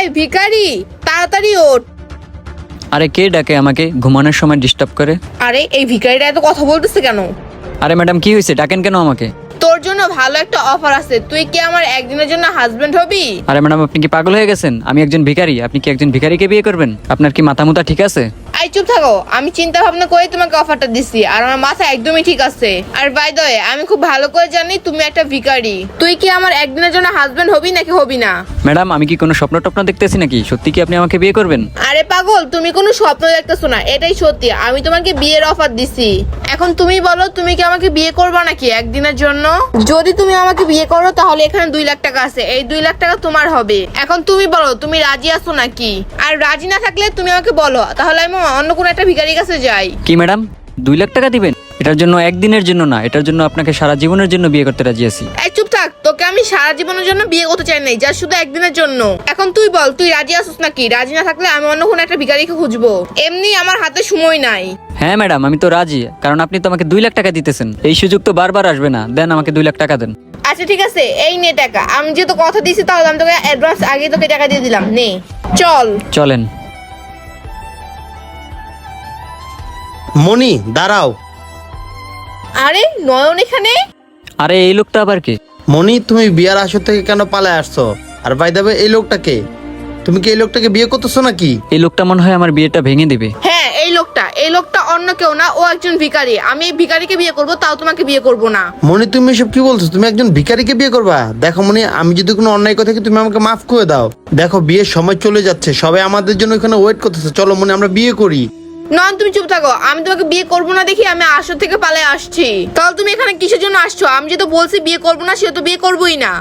এই ভিখারি, তাড়াতাড়ি ওঠ। আরে কে ডাকে আমাকে ঘুমানোর সময় ডিস্টার্ব করে? আরে এই ভিখারিটা এত কথা বলতেছে কেন? আরে ম্যাডাম কি হয়েছে, ডাকেন কেন আমাকে? তোর জন্য ভালো একটা অফার আছে, তুই কি আমার একদিনের জন্য হাজবেন্ড হবি? আরে ম্যাডাম আপনি কি পাগল হয়ে গেছেন? আমি একজন ভিখারি, আপনি কি একজন ভিখারিকে বিয়ে করবেন? আপনার কি মাথা মুথা ঠিক আছে? আই চুপ থাকো, আমি চিন্তা ভাবনা করে তোমাকে অফারটা দিছি আর আমার মাথা একদমই ঠিক আছে। আর বাই দ্য ওয়ে, আমি খুব ভালো করে জানি তুমি একটা ভিখারি। তুই কি আমার একদিনের জন্য হাজবেন্ড হবি নাকি হবি না? ম্যাডাম আমি কি কোনো স্বপ্ন টপ্ন দেখতেছি নাকি? সত্যি কি আপনি আমাকে বিয়ে করবেন? আরে পাগল, তুমি কোনো স্বপ্ন দেখতেছো না, এটাই সত্যি। আমি তোমাকে বিয়ের অফার দিছি। এখন তুমি বলো, তুমি কি আমাকে বিয়ে করবা নাকি একদিনের জন্য? যদি তুমি আমাকে বিয়ে করো তাহলে এখানে 2 লাখ টাকা আছে, এই 2 লাখ টাকা তোমার হবে। এখন তুমি বলো, তুমি রাজি আছো নাকি? আর রাজি না থাকলে তুমি আমাকে বলো, তাহলে আমি অন্য কোনো একটা ভিখারির কাছে যাই। কি ম্যাডাম 2 লাখ টাকা দিবেন? এটার জন্য একদিনের জন্য না, এটার জন্য আপনাকে সারা জীবনের জন্য বিয়ে করতে রাজি আছি। এই চুপ থাক, তোকে আমি সারা জীবনের জন্য বিয়ে করতে চাই নাই, যা শুধু একদিনের জন্য। এখন তুই বল, তুই রাজি আছিস নাকি? রাজি না থাকলে আমি অন্য কোনো একটা ভিখারিকে খুঁজবো, এমনি আমার হাতে সময় নাই। হ্যাঁ ম্যাডাম আমি তো রাজি, কারণ আপনি তো আমাকে 2 লাখ টাকা দিতেছেন, এই সুযোগ তো বারবার আসবে না। দেন আমাকে 2 লাখ টাকা দেন। আচ্ছা ঠিক আছে, এই নে টাকা। আমি যেহেতু কথা দিয়েছি তাহলে আমি তোকে অ্যাডভান্স আগে তোকে টাকা দিয়ে দিলাম, নে চল। চলেন। মনি দাঁড়াও। আরে নয়ন এখানে? আরে এই লোকটা আবার কে? মনি তুমি বিয়ার আসর থেকে কেন পালায় আসছো? আর বাই দ্য ওয়ে এই লোকটাকে, তুমি কি এই লোকটাকে বিয়ে করতেছো নাকি? এই লোকটা মনে হয় আমার বিয়েটা ভেঙে দিবে। হ্যাঁ এই লোকটা অন্য কেউ না, ও একজন ভিখারি। আমি এই ভিখারিকে বিয়ে করব, তাও তোমাকে বিয়ে করব না। মনি তুমি এসব কি বলছো? তুমি একজন ভিখারিকে বিয়ে করবা? দেখো মনি, আমি যদি কোনো অন্যায় কথা কি তুমি আমাকে মাফ করে দাও। দেখো বিয়ের সময় চলে যাচ্ছে, সবাই আমাদের জন্য এখানে ওয়েট করতেছে। চলো মনি আমরা বিয়ে করি। নয়ন তুমি চুপ থাকো, আমি তোমাকে বিয়ে করবো না দেখি আমি আসর থেকে পালিয়ে আসছি। তাহলে তুমি এখানে কিসের জন্য আসছো? আমি যেহেতু বলছি বিয়ে করবো না, সে তো বিয়ে করবোই না।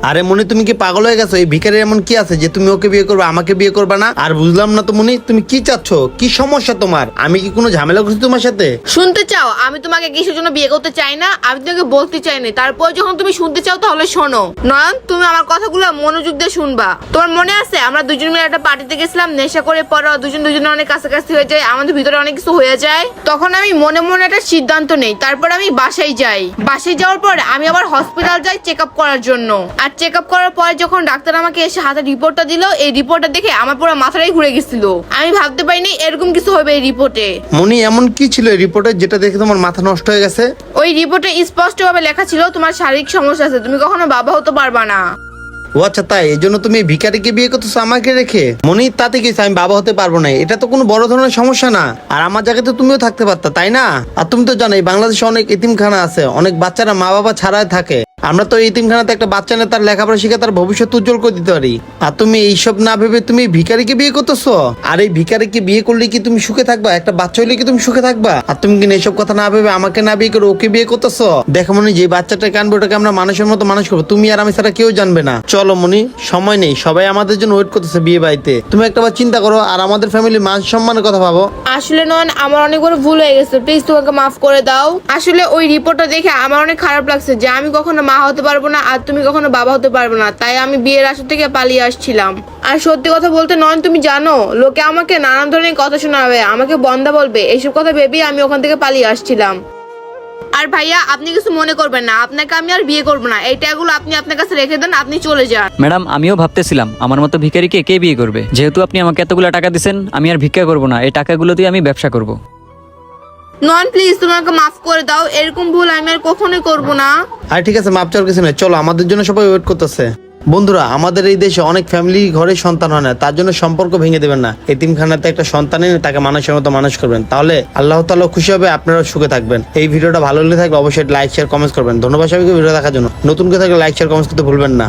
আরে মনি তুমি কি পাগল হয়ে গেছো? এই ভিখারির এমন কি আছে যে তুমি ওকে বিয়ে করবে আমাকে বিয়ে করবে না? আর বুঝলাম না তো মনি, তুমি কি চাচ্ছ? কি সমস্যা তোমার? আমি কি কোনো ঝামেলা করছি তোমার সাথে? শুনতে চাও আমি তোমাকে কিসের জন্য বিয়ে করতে চাই না? আমি তোমাকে বলতে চাই না, তারপর যখন তুমি শুনতে চাও তাহলে শোনো। নয়ন তুমি আমার কথাগুলো মনোযোগ দিয়ে শুনবা। তোমার মনে আছে আমরা দুজন মিলে একটা পার্টিতে গেছিলাম, নেশা করে পরে দুজনে অনেক কাছাকাছি হয়ে যায়, আমাদের ভিতরে অনেক কিছু হয়ে যায়। তখন আমি মনে মনে একটা সিদ্ধান্ত নেই, তারপর আমি বাসায় যাই। বাসায় যাওয়ার পর আমি আবার হসপিটাল যাই চেক আপ করার জন্য। আর চেক আপ করার পরে যখন ডাক্তার আমাকে এসে হাতে রিপোর্টটা দিল, এই রিপোর্টটা দেখে আমার পুরো মাথাটাই ঘুরে গেছিল। আমি ভাবতে পারিনি এরকম কিছু হবে এই রিপোর্টে। মনি এমন কি ছিল এই রিপোর্টে যেটা দেখে তোমার মাথা নষ্ট হয়ে গেছে? ওই রিপোর্টে স্পষ্টভাবে লেখা ছিল তোমার শারীরিক সমস্যা আছে, তুমি কখনো বাবা হতে পারবা না। ও আচ্ছা তাই, এই জন্য তুমি এই ভিখারিকে বিয়ে করতেছো আমাকে রেখে? মনি তাতে কি আমি বাবা হতে পারবো না, এটা তো কোনো বড় ধরনের সমস্যা না। আর আমার জায়গাতে তুমিও থাকতে পারতা তাই না? আর তুমি তো জানো এই বাংলাদেশে অনেক এতিমখানা আছে, অনেক বাচ্চারা মা বাবা ছাড়াই থাকে। আমরা তো এই এতিমখানাতে একটা বাচ্চা নিয়ে তার লেখাপড়া শিখে তার ভবিষ্যৎ উজ্জ্বল করে দিতে পারি। আর তুমি এইসব না ভেবে তুমি ভিখারিকে বিয়ে করতেছো। আর এই ভিখারিকে বিয়ে করলে কি তুমি সুখে থাকবা? একটা বাচ্চা হইলে কি তুমি সুখে থাকবা? আর তুমি কি এইসব কথা না ভেবে আমাকে না বিয়ে করে ওকে বিয়ে করতেছো? দেখো মনি, যে বাচ্চাটা কানবে ওটাকে আমরা মানুষের মতো মানুষ করবো, তুমি আর আমি ছাড়া কেউ জানবে না। চলো মনি, সময় নেই, সবাই আমাদের জন্য ওয়েট করতেছে বিয়ে বাড়িতে। তুমি একটাবার চিন্তা করো আর আমাদের ফ্যামিলির মান সম্মানের কথা ভাবো। আসলে নয়ন আমার অনেক বড় ভুল হয়ে গেছে, প্লিজ তোমাকে মাফ করে দাও। আসলে ওই রিপোর্টটা দেখে আমার অনেক খারাপ লাগছে যে আমি কখনো মা হতে পারবো না আর তুমি কখনো বাবা হতে পারবে না, তাই আমি বিয়ের আসর থেকে পালিয়ে আসছিলাম। আর সত্যি কথা বলতে নয়ন তুমি জানো, লোকে আমাকে নানান ধরনের কথা শোনাবে, আমাকে বন্ধা বলবে, এইসব কথা ভেবেই আমি ওখান থেকে পালিয়ে আসছিলাম। আর ভাইয়া আপনি কিছু মনে করবেন না, আপনাকে আমি আর বিয়ে করবো না, এই টাকাগুলো আপনি আপনার কাছে রেখে দেন, আপনি চলে যান। ম্যাডাম আমিও ভাবতেছিলাম আমার মতো ভিখারিকে কে বিয়ে করবে। যেহেতু আপনি আমাকে এতগুলো টাকা দিচ্ছেন, আমি আর ভিক্ষা করবো না, এই টাকাগুলো দিয়ে আমি ব্যবসা করব। নয়ন প্লিজ তুমি আমাকে মাফ করে দাও, এরকম ভুল আমি আর কখনোই করবো না। আর ঠিক আছে, মাপ চাওয়ার কিছু নেই, চলো আমাদের জন্য সবাই ওয়েট করতেছে। বন্ধুরা আমাদের এই দেশে অনেক ফ্যামিলি ঘরে সন্তান হয় না, তার জন্য সম্পর্ক ভেঙে দেবেন না। এতিমখানাতে একটা সন্তান এনে তাকে মানুষের মতো মানুষ করবেন, তাহলে আল্লাহ তাআলা খুশি হবে, আপনারাও সুখে থাকবেন। এই ভিডিওটা ভালো লেগে থাকলে অবশ্যই লাইক শেয়ার কমেন্টস করবেন। ধন্যবাদ সবাইকে ভিডিও দেখার জন্য। নতুন করে থাকলে লাইক শেয়ার কমেন্টস করতে ভুলবেন না।